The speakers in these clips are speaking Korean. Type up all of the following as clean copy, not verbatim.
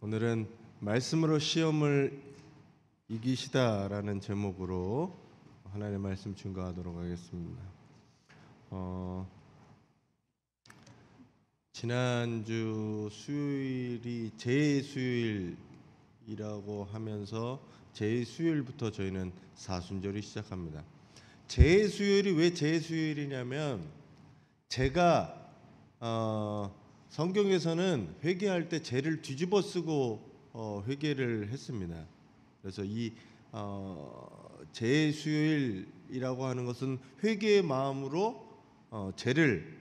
오늘은 말씀으로 시험을 이기시다라는 제목으로 하나님의 말씀 증거하도록 하겠습니다. 지난주 수요일이 제 수요일이라고 하면서 제 수요일부터 저희는 사순절이 시작합니다. 제 수요일이 왜 제 수요일이냐면 제가 성경에서는 회개할 때 죄를 뒤집어 쓰고 회개를 했습니다. 그래서 이 제 수요일이라고 하는 것은 회개의 마음으로 죄를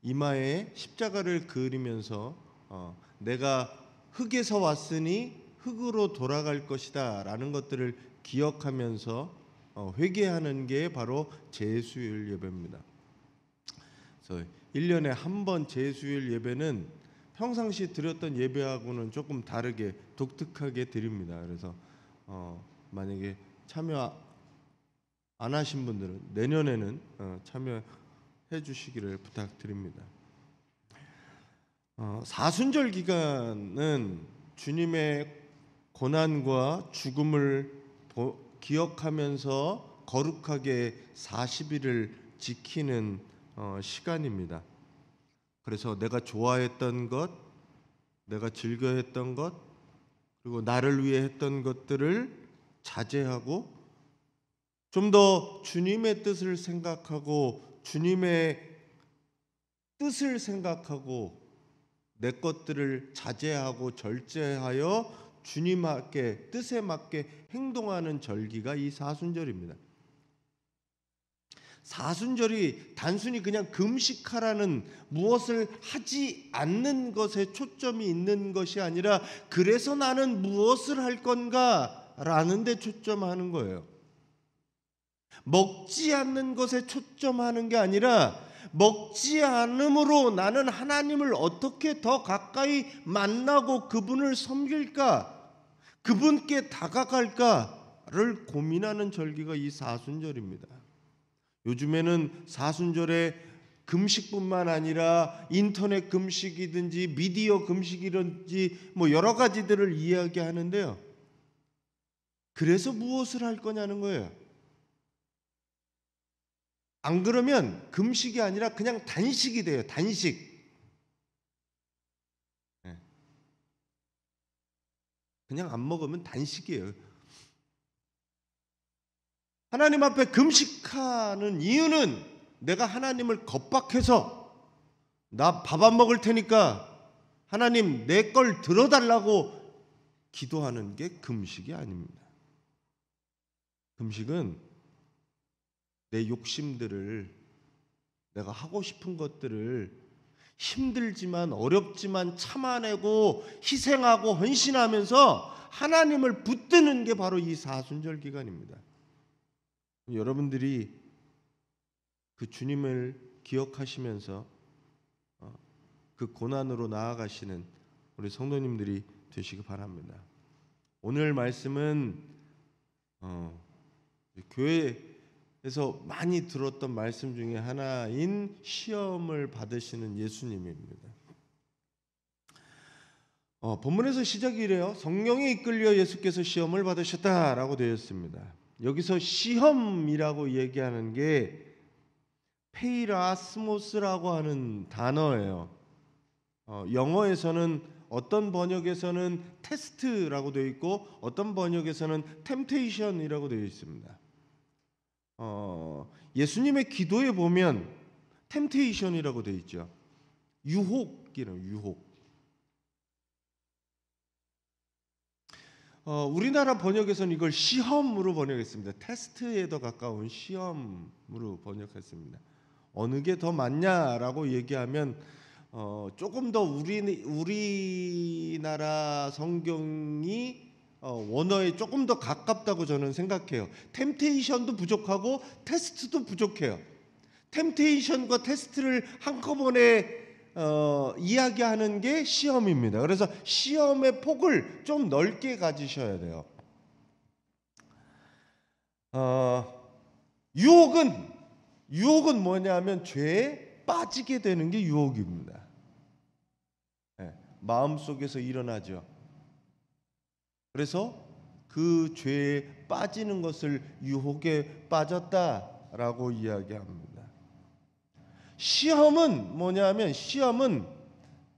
이마에 십자가를 그리면서 내가 흙에서 왔으니 흙으로 돌아갈 것이다 라는 것들을 기억하면서 회개하는 게 바로 제 수요일 예배입니다. 그래서 1년에 한 번 제 수요일 예배는 평상시 드렸던 예배하고는 조금 다르게 독특하게 드립니다. 그래서 만약에 참여 안 하신 분들은 내년에는 참여해 주시기를 부탁드립니다. 사순절 기간은 주님의 고난과 죽음을 기억하면서 거룩하게 40일을 지키는 시간입니다. 그래서 내가 좋아했던 것, 내가 즐겨했던 것, 그리고 나를 위해 했던 것들을 자제하고 좀 더 주님의 뜻을 생각하고 주님의 뜻을 생각하고 내 것들을 자제하고 절제하여 주님께 뜻에 맞게 행동하는 절기가 이 사순절입니다. 사순절이 단순히 그냥 금식하라는 무엇을 하지 않는 것에 초점이 있는 것이 아니라 그래서 나는 무엇을 할 건가 라는 데 초점하는 거예요. 먹지 않는 것에 초점하는 게 아니라 먹지 않음으로 나는 하나님을 어떻게 더 가까이 만나고 그분을 섬길까, 그분께 다가갈까를 고민하는 절기가 이 사순절입니다. 요즘에는 사순절에 금식뿐만 아니라 인터넷 금식이든지 미디어 금식이든지 여러 가지들을 이야기하는데요. 그래서 무엇을 할 거냐는 거예요. 안 그러면 금식이 아니라 그냥 단식이 돼요. 단식. 그냥 안 먹으면 단식이에요. 하나님 앞에 금식하는 이유는 내가 하나님을 겁박해서 나 밥 안 먹을 테니까 하나님 내 걸 들어달라고 기도하는 게 금식이 아닙니다. 금식은 내 욕심들을, 내가 하고 싶은 것들을 힘들지만 어렵지만 참아내고 희생하고 헌신하면서 하나님을 붙드는 게 바로 이 사순절 기간입니다. 여러분들이 그 주님을 기억하시면서 그 고난으로 나아가시는 우리 성도님들이 되시기 바랍니다. 오늘 말씀은 교회에서 많이 들었던 말씀 중에 하나인 시험을 받으시는 예수님입니다. 본문에서 시작이 이래요. 성령에 이끌려 예수께서 시험을 받으셨다라고 되어 있습니다. 여기서 시험이라고 얘기하는 게 페이라스모스라고 하는 단어예요. 영어에서는 어떤 번역에서는 테스트라고 되어 있고 어떤 번역에서는 템테이션이라고 되어 있습니다. 예수님의 기도에 보면 템테이션이라고 되어 있죠. 유혹이라고, 유혹. 우리나라 번역에서는 이걸 시험으로 번역했습니다. 테스트에 더 가까운 시험으로 번역했습니다. 어느 게 더 맞냐라고 얘기하면 조금 더 우리나라 성경이 원어에 조금 더 가깝다고 저는 생각해요. 템테이션도 부족하고 테스트도 부족해요. 템테이션과 테스트를 한꺼번에 이야기하는 게 시험입니다. 그래서 시험의 폭을 좀 넓게 가지셔야 돼요. 유혹은 뭐냐면 죄에 빠지게 되는 게 유혹입니다. 마음속에서 일어나죠. 그래서 그 죄에 빠지는 것을 유혹에 빠졌다라고 이야기합니다. 시험은 뭐냐면 시험은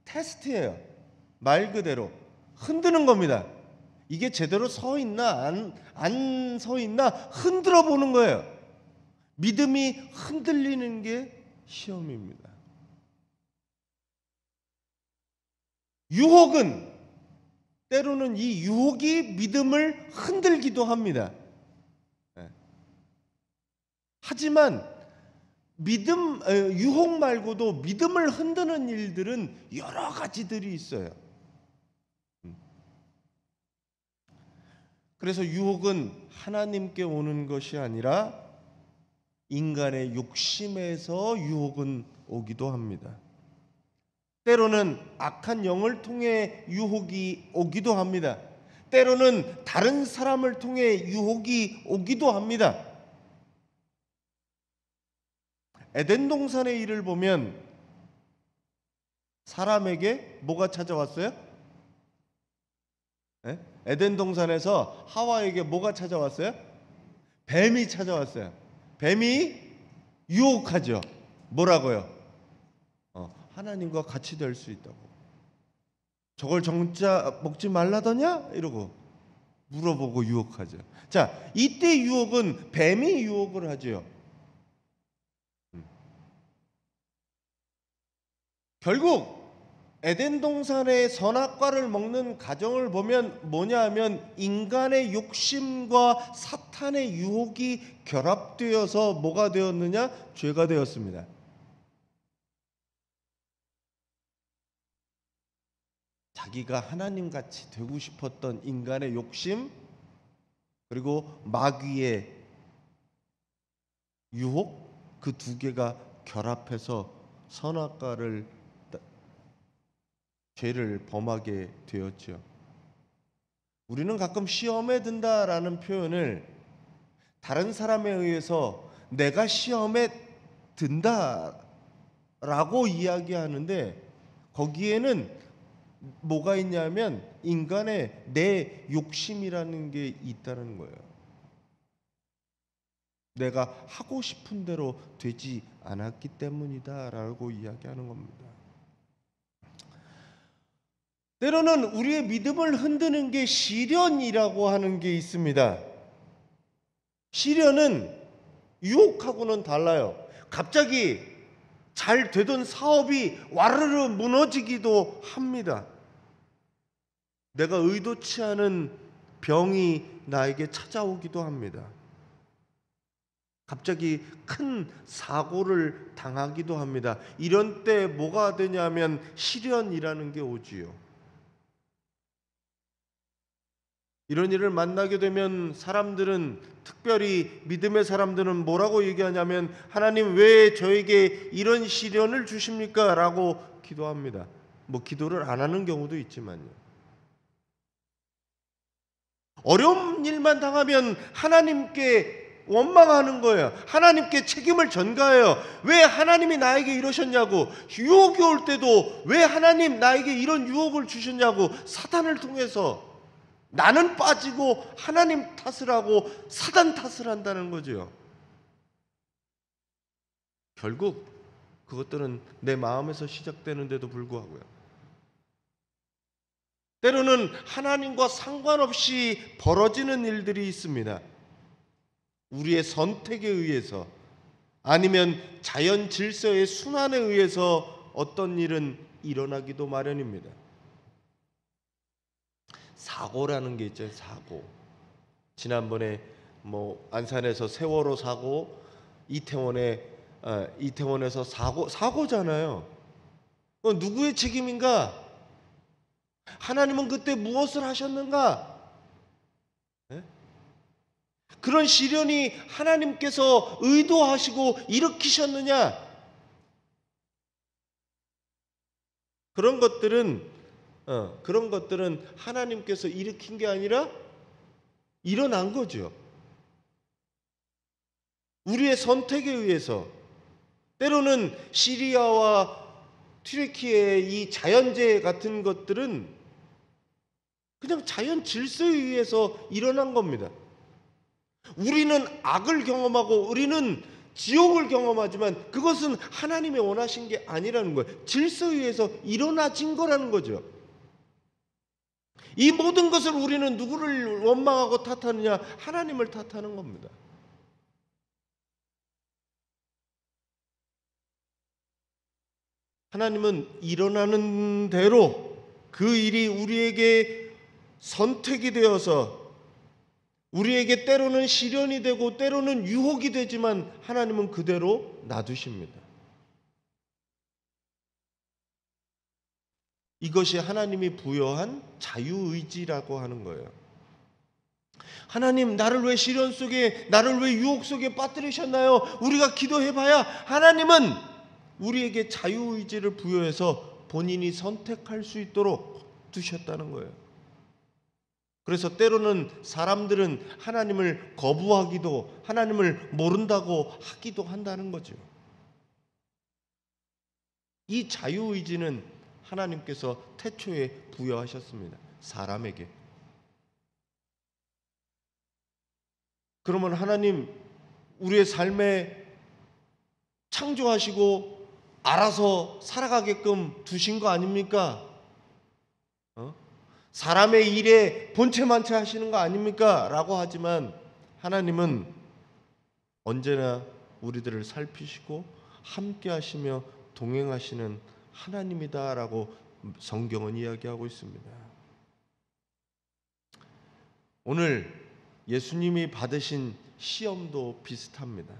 테스트예요. 말 그대로 흔드는 겁니다. 이게 제대로 서 있나 안 서 있나 흔들어 보는 거예요. 믿음이 흔들리는 게 시험입니다. 유혹은 때로는 이 유혹이 믿음을 흔들기도 합니다. 하지만 유혹 말고도 믿음을 흔드는 일들은 여러 가지들이 있어요. 그래서 유혹은 하나님께 오는 것이 아니라 인간의 욕심에서 유혹은 오기도 합니다. 때로는 악한 영을 통해 유혹이 오기도 합니다. 때로는 다른 사람을 통해 유혹이 오기도 합니다. 에덴 동산의 일을 보면 사람에게 뭐가 찾아왔어요? 네? 에덴 동산에서 하와에게 뭐가 찾아왔어요? 뱀이 찾아왔어요. 뱀이 유혹하죠. 뭐라고요? 하나님과 같이 될 수 있다고. 저걸 정자 먹지 말라더냐? 이러고 물어보고 유혹하죠. 자, 이때 유혹은 뱀이 유혹을 하죠. 결국 에덴 동산의 선악과를 먹는 과정을 보면 뭐냐 하면 인간의 욕심과 사탄의 유혹이 결합되어서 뭐가 되었느냐? 죄가 되었습니다. 자기가 하나님같이 되고 싶었던 인간의 욕심 그리고 마귀의 유혹 그 두 개가 결합해서 선악과를 죄를 범하게 되었죠. 우리는 가끔 시험에 든다라는 표현을 다른 사람에 의해서 내가 시험에 든다라고 이야기하는데 거기에는 뭐가 있냐면 인간의 내 욕심이라는 게 있다는 거예요. 내가 하고 싶은 대로 되지 않았기 때문이다라고 이야기하는 겁니다. 때로는 우리의 믿음을 흔드는 게 시련이라고 하는 게 있습니다. 시련은 유혹하고는 달라요. 갑자기 잘 되던 사업이 와르르 무너지기도 합니다. 내가 의도치 않은 병이 나에게 찾아오기도 합니다. 갑자기 큰 사고를 당하기도 합니다. 이런 때 뭐가 되냐면 시련이라는 게 오지요. 이런 일을 만나게 되면 사람들은 특별히 믿음의 사람들은 뭐라고 얘기하냐면 하나님 왜 저에게 이런 시련을 주십니까? 라고 기도합니다. 뭐 기도를 안 하는 경우도 있지만요. 어려운 일만 당하면 하나님께 원망하는 거예요. 하나님께 책임을 전가해요. 왜 하나님이 나에게 이러셨냐고. 유혹이 올 때도 왜 하나님 나에게 이런 유혹을 주셨냐고 사탄을 통해서 나는 빠지고 하나님 탓을 하고 사단 탓을 한다는 거죠. 결국 그것들은 내 마음에서 시작되는데도 불구하고요. 때로는 하나님과 상관없이 벌어지는 일들이 있습니다. 우리의 선택에 의해서 아니면 자연 질서의 순환에 의해서 어떤 일은 일어나기도 마련입니다. 사고라는 게 있죠. 사고. 지난번에 뭐 안산에서 세월호 사고, 이태원에서 사고잖아요. 누구의 책임인가? 하나님은 그때 무엇을 하셨는가? 네? 그런 시련이 하나님께서 의도하시고 일으키셨느냐? 그런 것들은 하나님께서 일으킨 게 아니라 일어난 거죠. 우리의 선택에 의해서 때로는 시리아와 튀르키예의 이 자연재해 같은 것들은 그냥 자연 질서에 의해서 일어난 겁니다. 우리는 악을 경험하고 우리는 지옥을 경험하지만 그것은 하나님이 원하신 게 아니라는 거예요. 질서에 의해서 일어나진 거라는 거죠. 이 모든 것을 우리는 누구를 원망하고 탓하느냐? 하나님을 탓하는 겁니다. 하나님은 일어나는 대로 그 일이 우리에게 선택이 되어서 우리에게 때로는 시련이 되고 때로는 유혹이 되지만 하나님은 그대로 놔두십니다. 이것이 하나님이 부여한 자유의지라고 하는 거예요. 하나님, 나를 왜 시련 속에, 나를 왜 유혹 속에 빠뜨리셨나요? 우리가 기도해봐야 하나님은 우리에게 자유의지를 부여해서 본인이 선택할 수 있도록 두셨다는 거예요. 그래서 때로는 사람들은 하나님을 거부하기도, 하나님을 모른다고 하기도 한다는 거죠. 이 자유의지는 하나님께서 태초에 부여하셨습니다. 사람에게. 그러면 하나님 우리의 삶에 창조하시고 알아서 살아가게끔 두신 거 아닙니까? 사람의 일에 본체만체 하시는 거 아닙니까? 라고 하지만 하나님은 언제나 우리들을 살피시고 함께 하시며 동행하시는 하나님이다라고 성경은 이야기하고 있습니다. 오늘 예수님이 받으신 시험도 비슷합니다.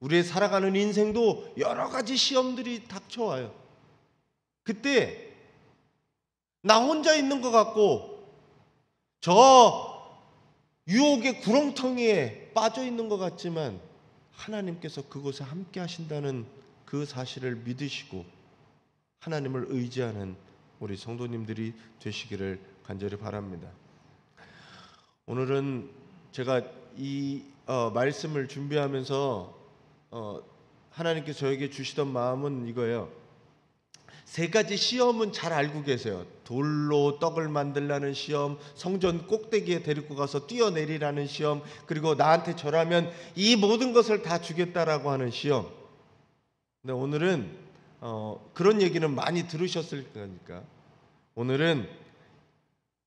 우리의 살아가는 인생도 여러 가지 시험들이 닥쳐와요. 그때 나 혼자 있는 것 같고 저 유혹의 구렁텅이에 빠져 있는 것 같지만 하나님께서 그곳에 함께 하신다는 그 사실을 믿으시고 하나님을 의지하는 우리 성도님들이 되시기를 간절히 바랍니다. 오늘은 제가 이 말씀을 준비하면서 하나님께서 저에게 주시던 마음은 이거예요. 세 가지 시험은 잘 알고 계세요. 돌로 떡을 만들라는 시험, 성전 꼭대기에 데리고 가서 뛰어내리라는 시험, 그리고 나한테 절하면 이 모든 것을 다 주겠다라고 하는 시험. 근데 오늘은 그런 얘기는 많이 들으셨을 거니까 오늘은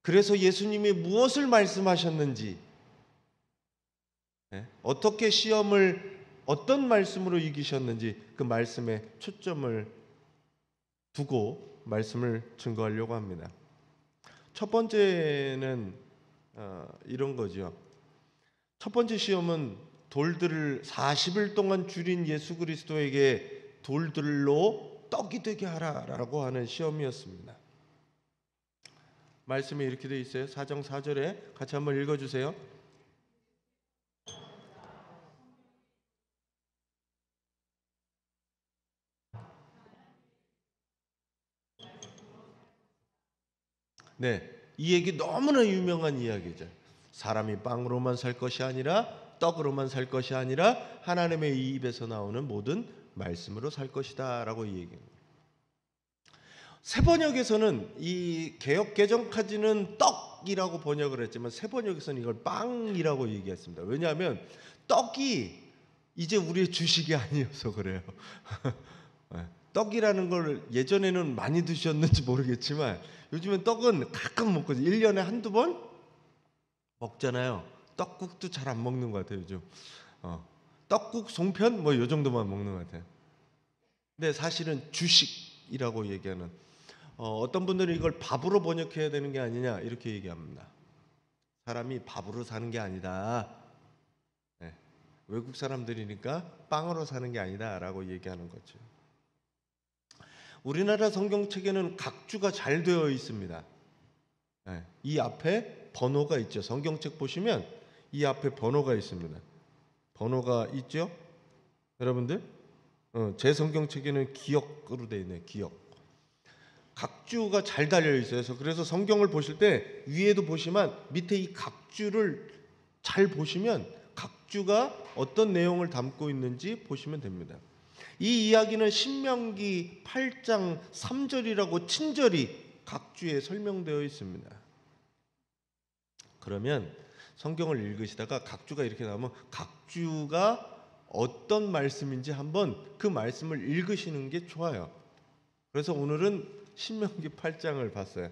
그래서 예수님이 무엇을 말씀하셨는지, 어떻게 시험을 어떤 말씀으로 이기셨는지 그 말씀에 초점을 두고 말씀을 증거하려고 합니다. 첫 번째는 이런 거죠. 첫 번째 시험은 돌들을 40일 동안 줄인 예수 그리스도에게 돌들로 떡이 되게 하라라고 하는 시험이었습니다. 말씀이 이렇게 되어 있어요. 4장 4절에 같이 한번 읽어주세요. 네, 이 얘기 너무나 유명한 이야기죠. 사람이 빵으로만 살 것이 아니라 떡으로만 살 것이 아니라 하나님의 입에서 나오는 모든 말씀으로 살 것이다 라고 얘기합니다. 새 번역에서는 이 개역 개정까지는 떡이라고 번역을 했지만 새 번역에서는 이걸 빵이라고 얘기했습니다. 왜냐하면 떡이 이제 우리의 주식이 아니어서 그래요. 떡이라는 걸 예전에는 많이 드셨는지 모르겠지만 요즘엔 떡은 가끔 먹거든요. 1년에 한두 번 먹잖아요. 떡국도 잘 안 먹는 것 같아요 요즘. 떡국 송편 뭐 요 정도만 먹는 것 같아요. 근데 사실은 주식이라고 얘기하는 어떤 분들은 이걸 밥으로 번역해야 되는 게 아니냐 이렇게 얘기합니다. 사람이 밥으로 사는 게 아니다. 네. 외국 사람들이니까 빵으로 사는 게 아니다라고 얘기하는 거죠. 우리나라 성경책에는 각주가 잘 되어 있습니다. 네. 이 앞에 번호가 있죠. 성경책 보시면 이 앞에 번호가 있습니다. 번호가 있죠? 여러분들? 제 성경책에는 기역으로 되어 있네요. 기역. 각주가 잘 달려 있어요. 그래서 성경을 보실 때 위에도 보시면 밑에 이 각주를 잘 보시면 각주가 어떤 내용을 담고 있는지 보시면 됩니다. 이 이야기는 신명기 8장 3절이라고 친절히 각주에 설명되어 있습니다. 그러면 성경을 읽으시다가 각주가 이렇게 나오면 각주가 어떤 말씀인지 한번 그 말씀을 읽으시는 게 좋아요. 그래서 오늘은 신명기 8장을 봤어요.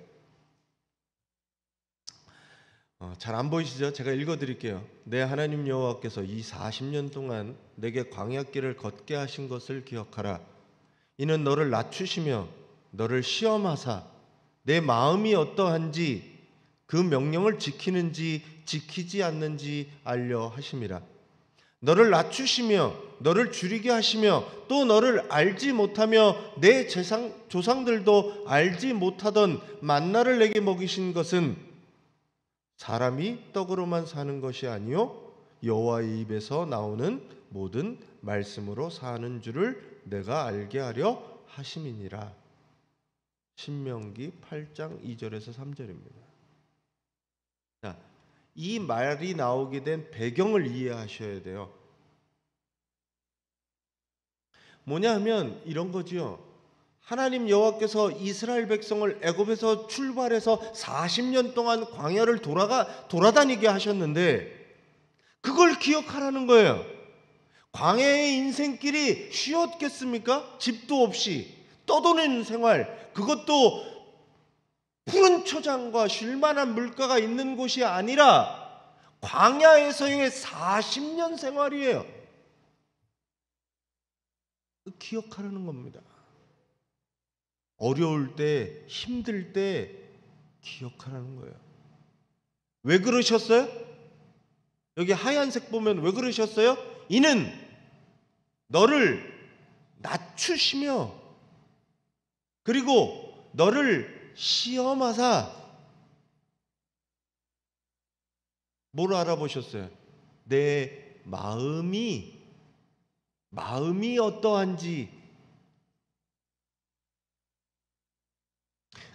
잘 안 보이시죠? 제가 읽어드릴게요. 내 하나님 여호와께서 이 40년 동안 내게 광야길을 걷게 하신 것을 기억하라. 이는 너를 낮추시며 너를 시험하사 내 마음이 어떠한지 그 명령을 지키는지 지키지 않는지 알려 하심이라. 너를 낮추시며 너를 줄이게 하시며 또 너를 알지 못하며 내 조상들도 알지 못하던 만나를 내게 먹이신 것은 사람이 떡으로만 사는 것이 아니요 여호와의 입에서 나오는 모든 말씀으로 사는 줄을 내가 알게 하려 하심이니라. 신명기 8장 2절에서 3절입니다. 자, 이 말이 나오게 된 배경을 이해하셔야 돼요. 뭐냐 하면 이런 거지요. 하나님 여호와께서 이스라엘 백성을 애굽에서 출발해서 40년 동안 광야를 돌아다니게 하셨는데 그걸 기억하라는 거예요. 광야의 인생길이 쉬웠겠습니까? 집도 없이 떠도는 생활, 그것도 푸른 초장과 쉴만한 물가가 있는 곳이 아니라 광야에서의 40년 생활이에요. 기억하라는 겁니다. 어려울 때, 힘들 때 기억하라는 거예요. 왜 그러셨어요? 여기 하얀색 보면 왜 그러셨어요? 이는 너를 낮추시며 그리고 너를 시험하사 뭘 알아보셨어요? 내 마음이 어떠한지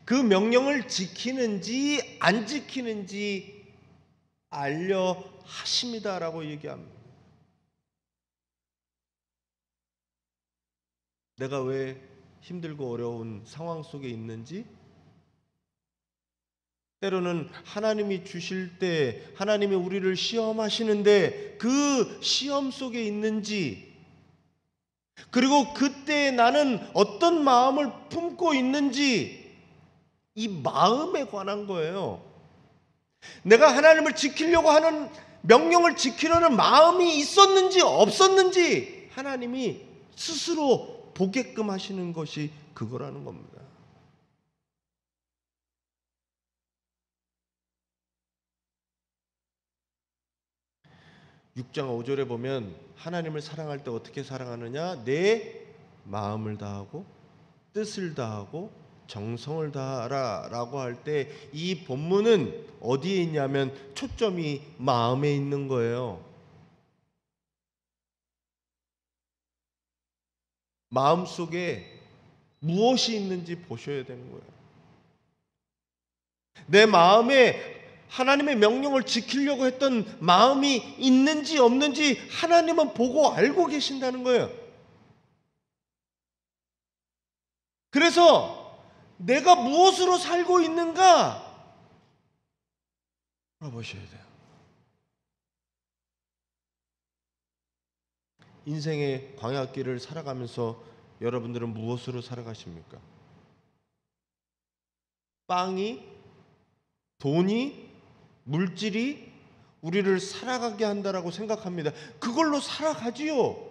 그 명령을 지키는지 안 지키는지 알려 하십니다라고 얘기합니다. 내가 왜 힘들고 어려운 상황 속에 있는지, 때로는 하나님이 주실 때 하나님이 우리를 시험하시는데 그 시험 속에 있는지, 그리고 그때 나는 어떤 마음을 품고 있는지, 이 마음에 관한 거예요. 내가 하나님을 지키려고 하는 명령을 지키려는 마음이 있었는지 없었는지 하나님이 스스로 보게끔 하시는 것이 그거라는 겁니다. (6장 5절에) 보면 하나님을 사랑할 때 어떻게 사랑하느냐? 내 마음을 다하고 뜻을 다하고 정성을 다하라 라고 할 때 이 본문은 어디에 있냐면 초점이 마음에 있는 거예요. 마음속에 무엇이 있는지 보셔야 되는 거예요. 내 마음에 하나님의 명령을 지키려고 했던 마음이 있는지 없는지 하나님은 보고 알고 계신다는 거예요. 그래서 내가 무엇으로 살고 있는가 물어보셔야 돼요. 인생의 광야길을 살아가면서 여러분들은 무엇으로 살아가십니까? 빵이, 돈이, 물질이 우리를 살아가게 한다라고 생각합니다. 그걸로 살아가지요.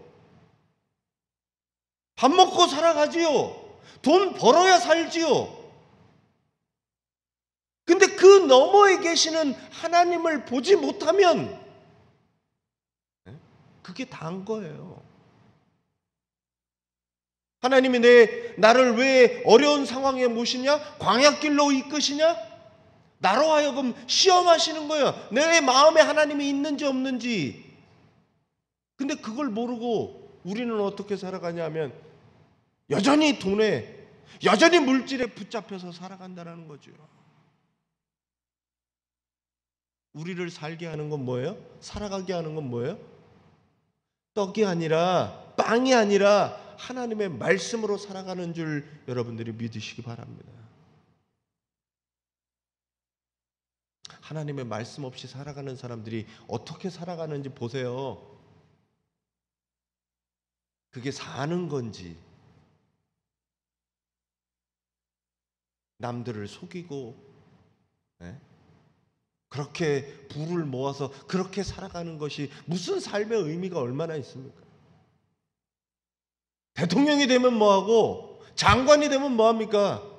밥 먹고 살아가지요. 돈 벌어야 살지요. 근데 그 너머에 계시는 하나님을 보지 못하면 그게 다인 거예요. 하나님이 나를 왜 어려운 상황에 모시냐? 광야길로 이끄시냐? 나로 하여금 시험하시는 거예요. 내 마음에 하나님이 있는지 없는지. 근데 그걸 모르고 우리는 어떻게 살아가냐 하면 여전히 돈에, 여전히 물질에 붙잡혀서 살아간다는 거죠. 우리를 살게 하는 건 뭐예요? 살아가게 하는 건 뭐예요? 떡이 아니라, 빵이 아니라 하나님의 말씀으로 살아가는 줄 여러분들이 믿으시기 바랍니다. 하나님의 말씀 없이 살아가는 사람들이 어떻게 살아가는지 보세요. 그게 사는 건지, 남들을 속이고 그렇게 부를 모아서 그렇게 살아가는 것이 무슨 삶의 의미가 얼마나 있습니까? 대통령이 되면 뭐하고 장관이 되면 뭐합니까?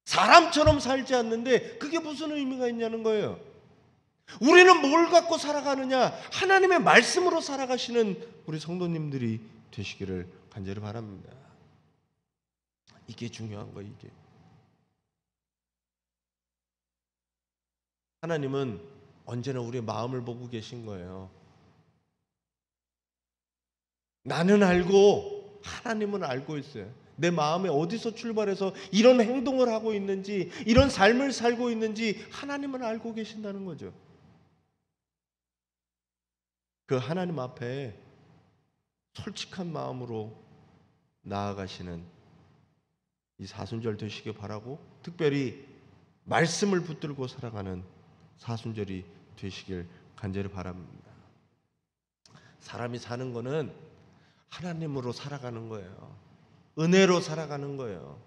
사람처럼 살지 않는데 그게 무슨 의미가 있냐는 거예요. 우리는 뭘 갖고 살아가느냐? 하나님의 말씀으로 살아가시는 우리 성도님들이 되시기를 간절히 바랍니다. 이게 중요한 거예요. 이게. 하나님은 언제나 우리의 마음을 보고 계신 거예요. 나는 알고 하나님은 알고 있어요. 내 마음에 어디서 출발해서 이런 행동을 하고 있는지, 이런 삶을 살고 있는지 하나님은 알고 계신다는 거죠. 그 하나님 앞에 솔직한 마음으로 나아가시는 이 사순절 되시길 바라고, 특별히 말씀을 붙들고 살아가는 사순절이 되시길 간절히 바랍니다. 사람이 사는 거는 하나님으로 살아가는 거예요. 은혜로 살아가는 거예요.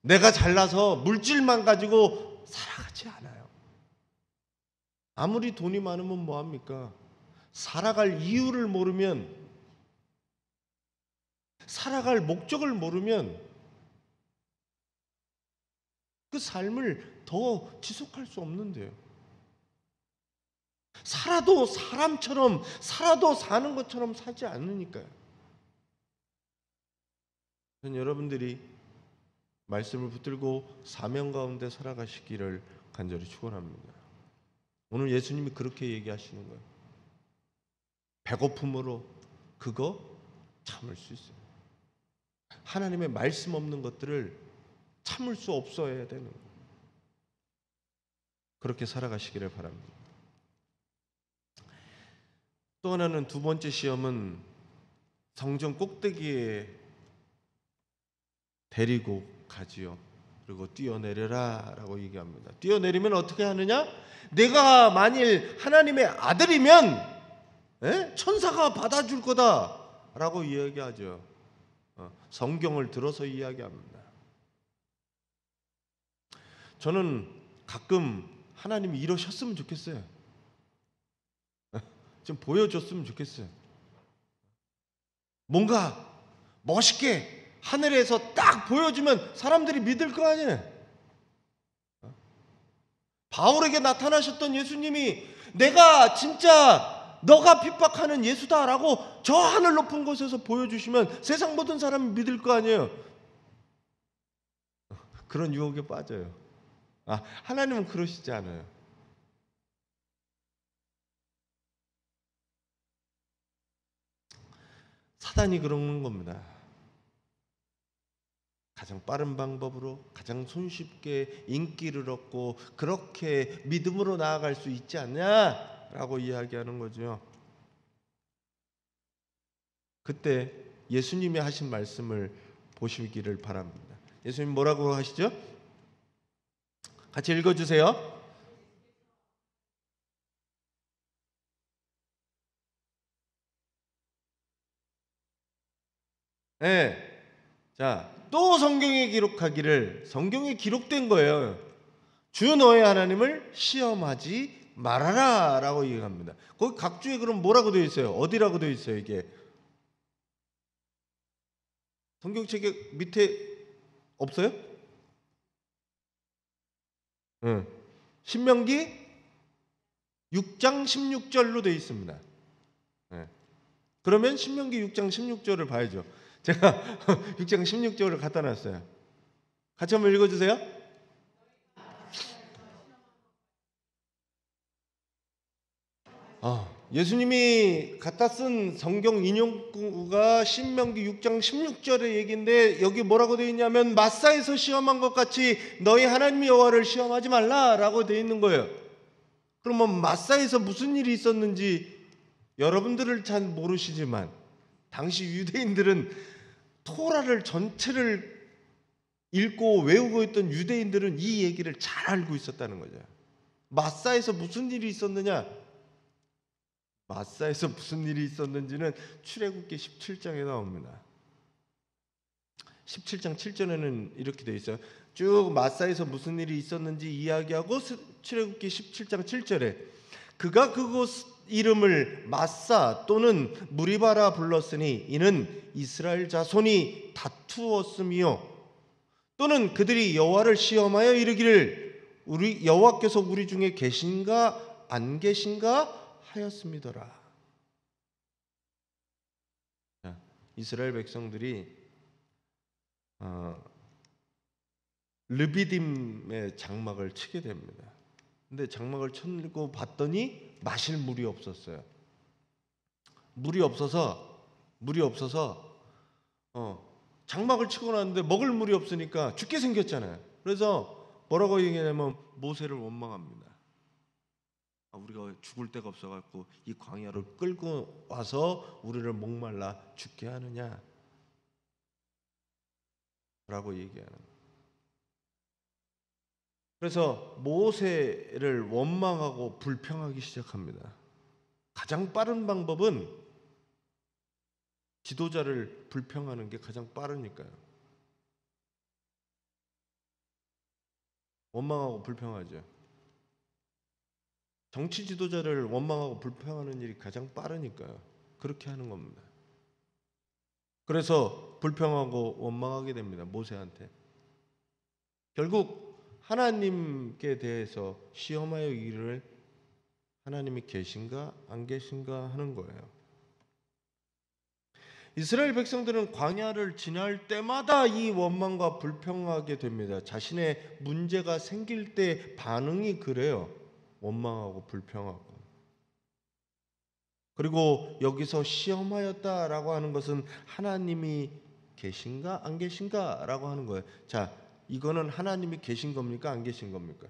내가 잘나서 물질만 가지고 살아가지 않아요. 아무리 돈이 많으면 뭐합니까? 살아갈 이유를 모르면, 살아갈 목적을 모르면 그 삶을 더 지속할 수 없는데요. 살아도 사람처럼, 살아도 사는 것처럼 사지 않으니까요. 여러분들이 말씀을 붙들고 사명 가운데 살아가시기를 간절히 축원합니다. 오늘 예수님이 그렇게 얘기하시는 거예요. 배고픔으로 그거 참을 수 있어요. 하나님의 말씀 없는 것들을 참을 수 없어야 되는 거예요. 그렇게 살아가시기를 바랍니다. 또 하나는, 두 번째 시험은 성전 꼭대기에 데리고 가지요. 그리고 뛰어내려라 라고 얘기합니다. 뛰어내리면 어떻게 하느냐? 내가 만일 하나님의 아들이면 천사가 받아줄 거다 라고 이야기하죠. 성경을 들어서 이야기합니다. 저는 가끔 하나님이 이러셨으면 좋겠어요. 좀 보여줬으면 좋겠어요. 뭔가 멋있게 하늘에서 딱 보여주면 사람들이 믿을 거 아니에요. 바울에게 나타나셨던 예수님이 내가 진짜 너가 핍박하는 예수다라고 저 하늘 높은 곳에서 보여주시면 세상 모든 사람이 믿을 거 아니에요. 그런 유혹에 빠져요. 하나님은 그러시지 않아요. 사단이 그러는 겁니다. 가장 빠른 방법으로 가장 손쉽게 인기를 얻고 그렇게 믿음으로 나아갈 수 있지 않냐라고 이야기하는 거죠. 그때 예수님이 하신 말씀을 보시기를 바랍니다. 예수님 뭐라고 하시죠? 같이 읽어주세요. 네. 자, 또 성경에 기록하기를, 성경에 기록된 거예요. 주 너의 하나님을 시험하지 말아라 라고 얘기합니다. 거기 각주에 그럼 뭐라고 되어 있어요? 어디라고 되어 있어요? 이게 성경책에 밑에 없어요? 응. 신명기 6장 16절로 되어 있습니다. 네. 그러면 신명기 6장 16절을 봐야죠. 제가 6장 16절을 갖다 놨어요. 같이 한번 읽어주세요. 예수님이 갖다 쓴 성경 인용구가 신명기 6장 16절의 얘기인데, 여기 뭐라고 되어 있냐면 마사에서 시험한 것 같이 너희 하나님 여호와를 시험하지 말라라고 되어 있는 거예요. 그러면 마사에서 무슨 일이 있었는지 여러분들을 잘 모르시지만 당시 유대인들은 토라를 전체를 읽고 외우고 있던 유대인들은 이 얘기를 잘 알고 있었다는 거죠. 마사에서 무슨 일이 있었느냐? 마사에서 무슨 일이 있었는지는 출애굽기 17장에 나옵니다. 17장 7절에는 이렇게 되어 있어요. 쭉 마사에서 무슨 일이 있었는지 이야기하고 출애굽기 17장 7절에 그가 그곳 이름을 마사 또는 무리바라 불렀으니 이는 이스라엘 자손이 다투었음이요 또는 그들이 여호와를 시험하여 이르기를 우리 여호와께서 우리 중에 계신가 안 계신가 하였음이더라. 이스라엘 백성들이 르비딤의 장막을 치게 됩니다. 근데 장막을 쳐고 봤더니 마실 물이 없었어요. 물이 없어서 장막을 치고 났는데 먹을 물이 없으니까 죽게 생겼잖아요. 그래서 뭐라고 얘기하냐면 모세를 원망합니다. 우리가 죽을 데가 없어갖고 이 광야를 끌고 와서 우리를 목말라 죽게 하느냐 라고 얘기하는 거예요. 그래서 모세를 원망하고 불평하기 시작합니다. 가장 빠른 방법은 지도자를 불평하는 게 가장 빠르니까요. 원망하고 불평하죠. 정치 지도자를 원망하고 불평하는 일이 가장 빠르니까요. 그렇게 하는 겁니다. 그래서 불평하고 원망하게 됩니다. 모세한테. 결국 하나님께 대해서 시험하여 이르를 하나님이 계신가 안 계신가 하는 거예요. 이스라엘 백성들은 광야를 지날 때마다 이 원망과 불평하게 됩니다. 자신의 문제가 생길 때 반응이 그래요. 원망하고 불평하고. 그리고 여기서 시험하였다라고 하는 것은 하나님이 계신가 안 계신가라고 하는 거예요. 자, 이거는 하나님이 계신 겁니까 안 계신 겁니까?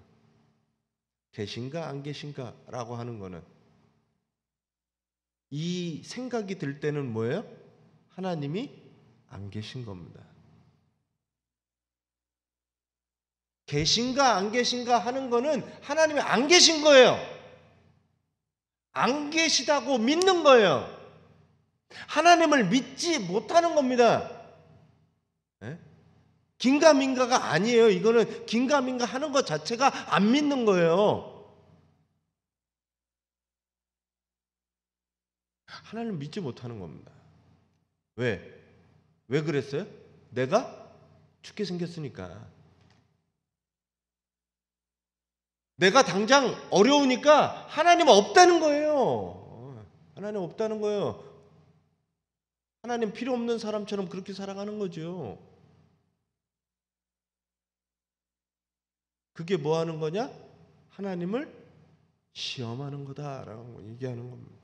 계신가 안 계신가라고 하는 거는 이 생각이 들 때는 뭐예요? 하나님이 안 계신 겁니다. 계신가 안 계신가 하는 거는 하나님이 안 계신 거예요. 안 계시다고 믿는 거예요. 하나님을 믿지 못하는 겁니다. 네? 긴가민가가 아니에요. 이거는 긴가민가 하는 것 자체가 안 믿는 거예요. 하나님을 믿지 못하는 겁니다. 왜? 왜 그랬어요? 내가 죽게 생겼으니까. 내가 당장 어려우니까 하나님 없다는 거예요. 하나님 없다는 거예요. 하나님 필요 없는 사람처럼 그렇게 살아가는 거죠. 그게 뭐 하는 거냐? 하나님을 시험하는 거다라고 얘기하는 겁니다.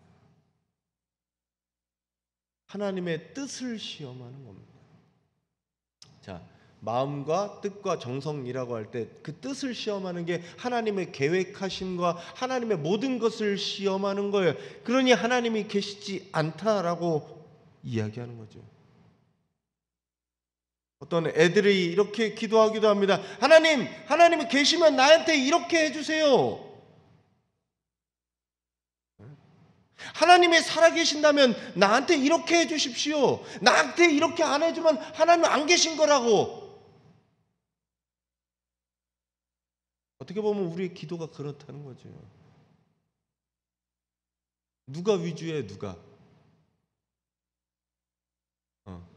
하나님의 뜻을 시험하는 겁니다. 자, 마음과 뜻과 정성이라고 할 때 그 뜻을 시험하는 게 하나님의 계획하심과 하나님의 모든 것을 시험하는 거예요. 그러니 하나님이 계시지 않다라고 이야기하는 거죠. 어떤 애들이 이렇게 기도하기도 합니다. 하나님이 계시면 나한테 이렇게 해주세요. 하나님이 살아계신다면 나한테 이렇게 해주십시오. 나한테 이렇게 안 해주면 하나님 안 계신 거라고. 어떻게 보면 우리의 기도가 그렇다는 거죠. 누가 위주예요? 누가?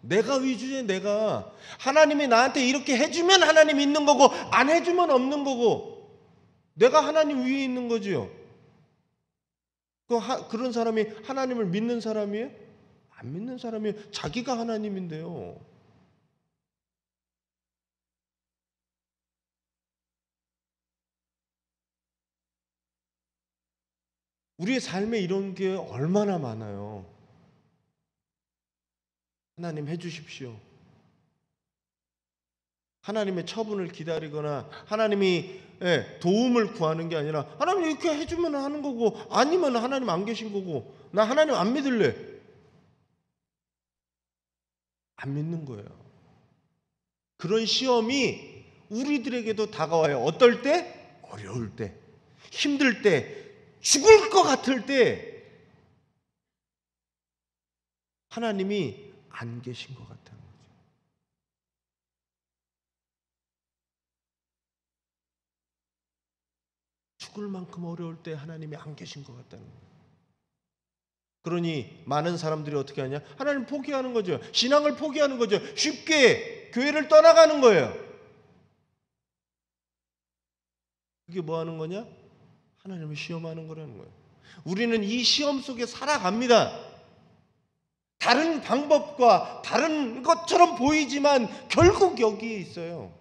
내가 위주예요. 내가. 하나님이 나한테 이렇게 해주면 하나님 있는 거고 안 해주면 없는 거고. 내가 하나님 위에 있는 거죠. 그런 사람이 하나님을 믿는 사람이에요? 안 믿는 사람이에요. 자기가 하나님인데요. 우리의 삶에 이런 게 얼마나 많아요. 하나님 해주십시오. 하나님의 처분을 기다리거나 하나님이 도움을 구하는 게 아니라 하나님 이렇게 해주면 하는 거고 아니면 하나님 안 계신 거고 나 하나님 안 믿을래. 안 믿는 거예요. 그런 시험이 우리들에게도 다가와요. 어떨 때? 어려울 때, 힘들 때, 죽을 것 같을 때 하나님이 안 계신 것 같아요. 죽을 만큼 어려울 때 하나님이 안 계신 것 같다는 거예요. 그러니 많은 사람들이 어떻게 하냐? 하나님 포기하는 거죠. 신앙을 포기하는 거죠. 쉽게 교회를 떠나가는 거예요. 그게 뭐 하는 거냐? 하나님을 시험하는 거라는 거예요. 우리는 이 시험 속에 살아갑니다. 다른 방법과 다른 것처럼 보이지만 결국 여기에 있어요.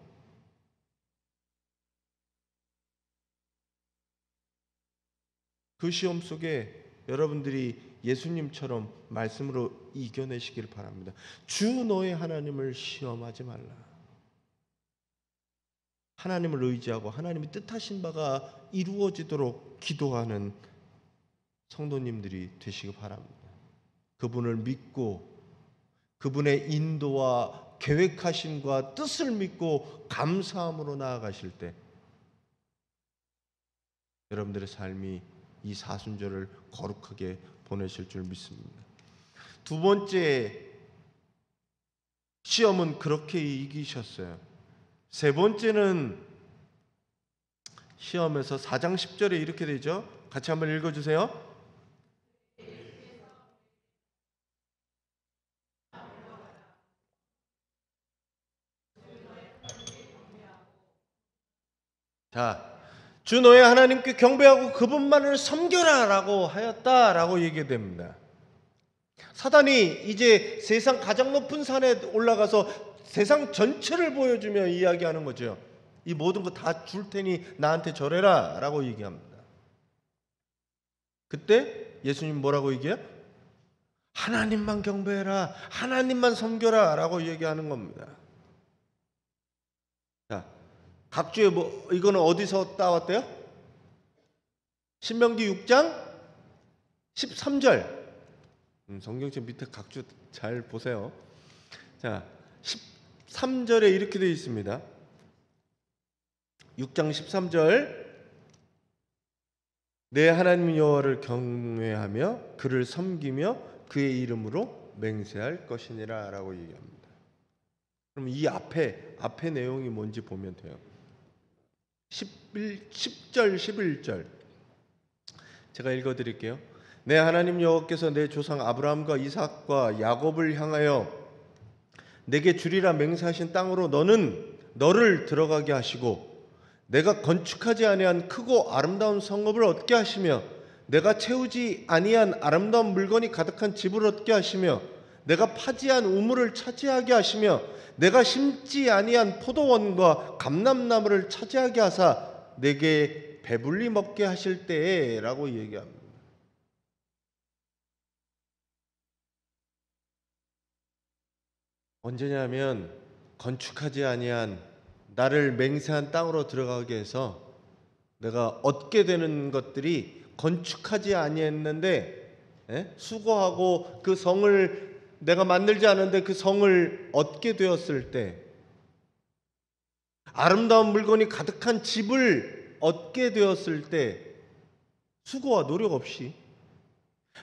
그 시험 속에 여러분들이 예수님처럼 말씀으로 이겨내시길 바랍니다. 주 너의 하나님을 시험하지 말라. 하나님을 의지하고 하나님이 뜻하신 바가 이루어지도록 기도하는 성도님들이 되시기 바랍니다. 그분을 믿고 그분의 인도와 계획하심과 뜻을 믿고 감사함으로 나아가실 때 여러분들의 삶이 이 사순절을 거룩하게 보내실 줄 믿습니다. 두 번째 시험은 그렇게 이기셨어요. 세 번째는 시험에서 4장 10절에 이렇게 되죠. 같이 한번 읽어주세요. 자, 주 너의 하나님께 경배하고 그분만을 섬겨라 라고 하였다라고 얘기됩니다. 사단이 이제 세상 가장 높은 산에 올라가서 세상 전체를 보여주며 이야기하는 거죠. 이 모든 거 다 줄 테니 나한테 절해라 라고 얘기합니다. 그때 예수님 뭐라고 얘기해요? 하나님만 경배해라, 하나님만 섬겨라 라고 얘기하는 겁니다. 자, 각주의 이거는 어디서 따왔대요? 신명기 6장 13절. 성경책 밑에 각주 잘 보세요. 자, 13절에 이렇게 되어 있습니다. 6장 13절. 내 하나님 여호와를 경외하며 그를 섬기며 그의 이름으로 맹세할 것이니라 라고 얘기합니다. 그럼 이 앞에 내용이 뭔지 보면 돼요. 10절 11절 제가 읽어드릴게요. 내 하나님 여호와께서 내 조상 아브라함과 이삭과 야곱을 향하여 내게 주리라 맹세하신 땅으로 너를 들어가게 하시고 내가 건축하지 아니한 크고 아름다운 성읍을 얻게 하시며 내가 채우지 아니한 아름다운 물건이 가득한 집을 얻게 하시며 내가 파지한 우물을 차지하게 하시며 내가 심지 아니한 포도원과 감람나무를 차지하게 하사 내게 배불리 먹게 하실 때에 라고 얘기합니다. 언제냐면 건축하지 아니한 나를 맹세한 땅으로 들어가게 해서 내가 얻게 되는 것들이 건축하지 아니했는데 수고하고 그 성을 내가 만들지 않았는데 그 성을 얻게 되었을 때 아름다운 물건이 가득한 집을 얻게 되었을 때 수고와 노력 없이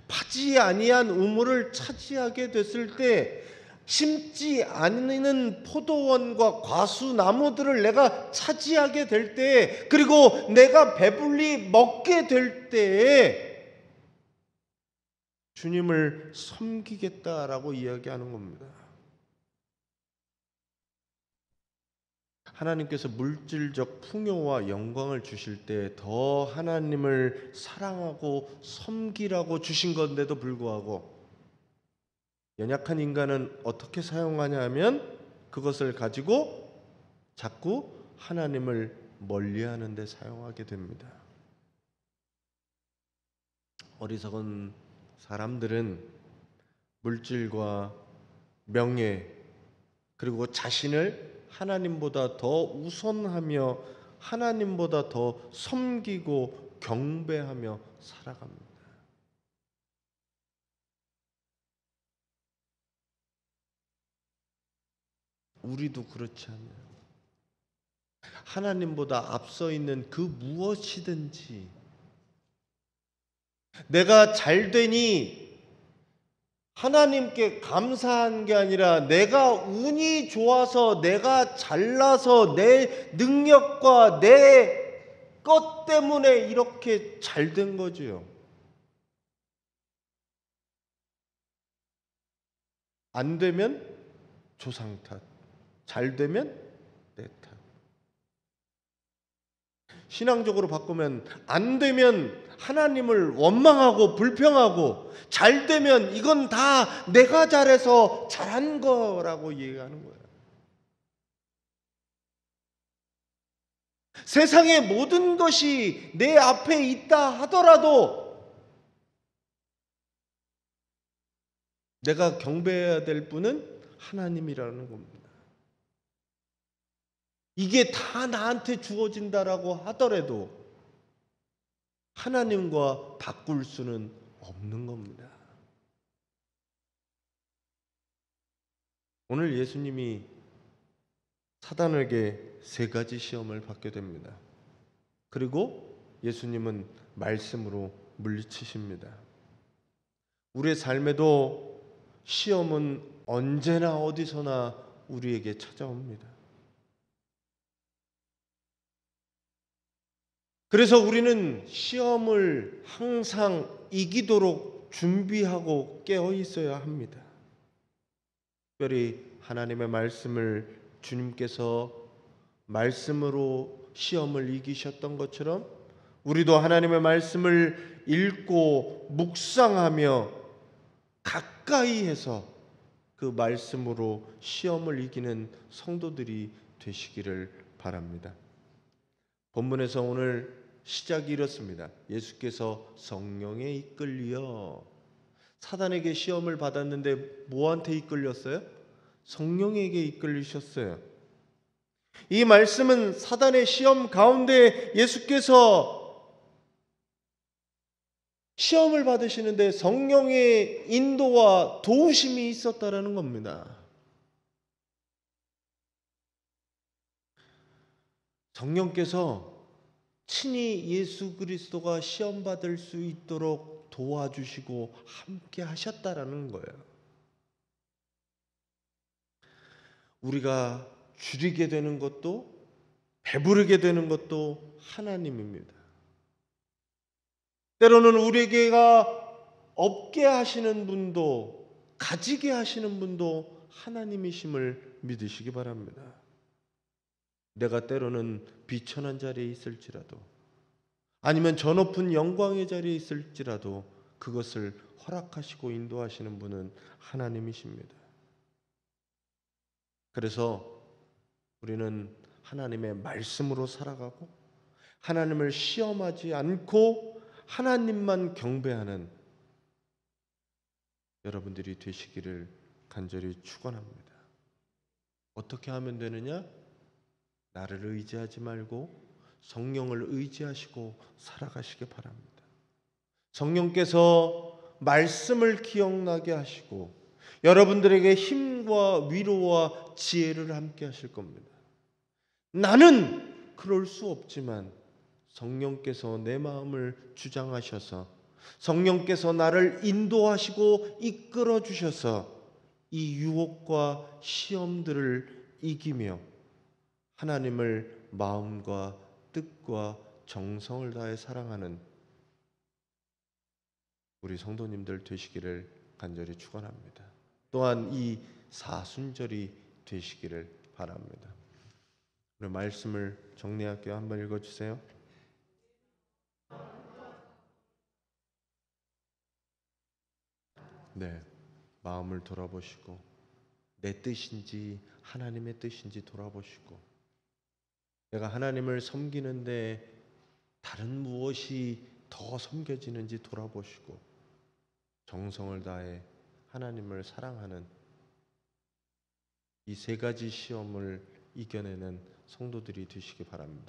파지 아니한 우물을 차지하게 됐을 때 심지 않는 포도원과 과수나무들을 내가 차지하게 될 때 그리고 내가 배불리 먹게 될 때에 주님을 섬기겠다라고 이야기하는 겁니다. 하나님께서 물질적 풍요와 영광을 주실 때 더 하나님을 사랑하고 섬기라고 주신 건데도 불구하고 연약한 인간은 어떻게 사용하냐 하면 그것을 가지고 자꾸 하나님을 멀리하는 데 사용하게 됩니다. 어리석은 사람들은 물질과 명예 그리고 자신을 하나님보다 더 우선하며 하나님보다 더 섬기고 경배하며 살아갑니다. 우리도 그렇지 않나요? 하나님보다 앞서 있는 그 무엇이든지 내가 잘 되니 하나님께 감사한 게 아니라 내가 운이 좋아서 내가 잘나서 내 능력과 내 것 때문에 이렇게 잘 된 거지요. 안 되면 조상 탓, 잘 되면 내 탓. 신앙적으로 바꾸면 안 되면 하나님을 원망하고 불평하고 잘 되면 이건 다 내가 잘해서 잘한 거라고 이해하는 거예요. 세상의 모든 것이 내 앞에 있다 하더라도 내가 경배해야 될 분은 하나님이라는 겁니다. 이게 다 나한테 주어진다라고 하더라도 하나님과 바꿀 수는 없는 겁니다. 오늘 예수님이 사단에게 3가지 시험을 받게 됩니다. 그리고 예수님은 말씀으로 물리치십니다. 우리의 삶에도 시험은 언제나 어디서나 우리에게 찾아옵니다. 그래서 우리는 시험을 항상 이기도록 준비하고 깨어 있어야 합니다. 특별히 하나님의 말씀을 주님께서 말씀으로 시험을 이기셨던 것처럼 우리도 하나님의 말씀을 읽고 묵상하며 가까이 해서 그 말씀으로 시험을 이기는 성도들이 되시기를 바랍니다. 본문에서 오늘 시작이 이렇습니다. 예수께서 성령에 이끌려 사단에게 시험을 받았는데 뭐한테 이끌렸어요? 성령에게 이끌리셨어요. 이 말씀은 사단의 시험 가운데 예수께서 시험을 받으시는데 성령의 인도와 도우심이 있었다라는 겁니다. 성령께서 친히 예수 그리스도가 시험 받을 수 있도록 도와주시고 함께 하셨다라는 거예요. 우리가 줄이게 되는 것도 배부르게 되는 것도 하나님입니다. 때로는 우리에게가 없게 하시는 분도 가지게 하시는 분도 하나님이심을 믿으시기 바랍니다. 내가 때로는 비천한 자리에 있을지라도 아니면 저 높은 영광의 자리에 있을지라도 그것을 허락하시고 인도하시는 분은 하나님이십니다. 그래서 우리는 하나님의 말씀으로 살아가고 하나님을 시험하지 않고 하나님만 경배하는 여러분들이 되시기를 간절히 축원합니다. 어떻게 하면 되느냐? 나를 의지하지 말고 성령을 의지하시고 살아가시기 바랍니다. 성령께서 말씀을 기억나게 하시고 여러분들에게 힘과 위로와 지혜를 함께 하실 겁니다. 나는 그럴 수 없지만 성령께서 내 마음을 주장하셔서 성령께서 나를 인도하시고 이끌어 주셔서 이 유혹과 시험들을 이기며 하나님을 마음과 뜻과 정성을 다해 사랑하는 우리 성도님들 되시기를 간절히 축원합니다. 또한 이 사순절이 되시기를 바랍니다. 오늘 말씀을 정리할게요. 한번 읽어주세요. 네, 마음을 돌아보시고 내 뜻인지 하나님의 뜻인지 돌아보시고 내가 하나님을 섬기는데 다른 무엇이 더 섬겨지는지 돌아보시고 정성을 다해 하나님을 사랑하는 이 3가지 시험을 이겨내는 성도들이 되시기 바랍니다.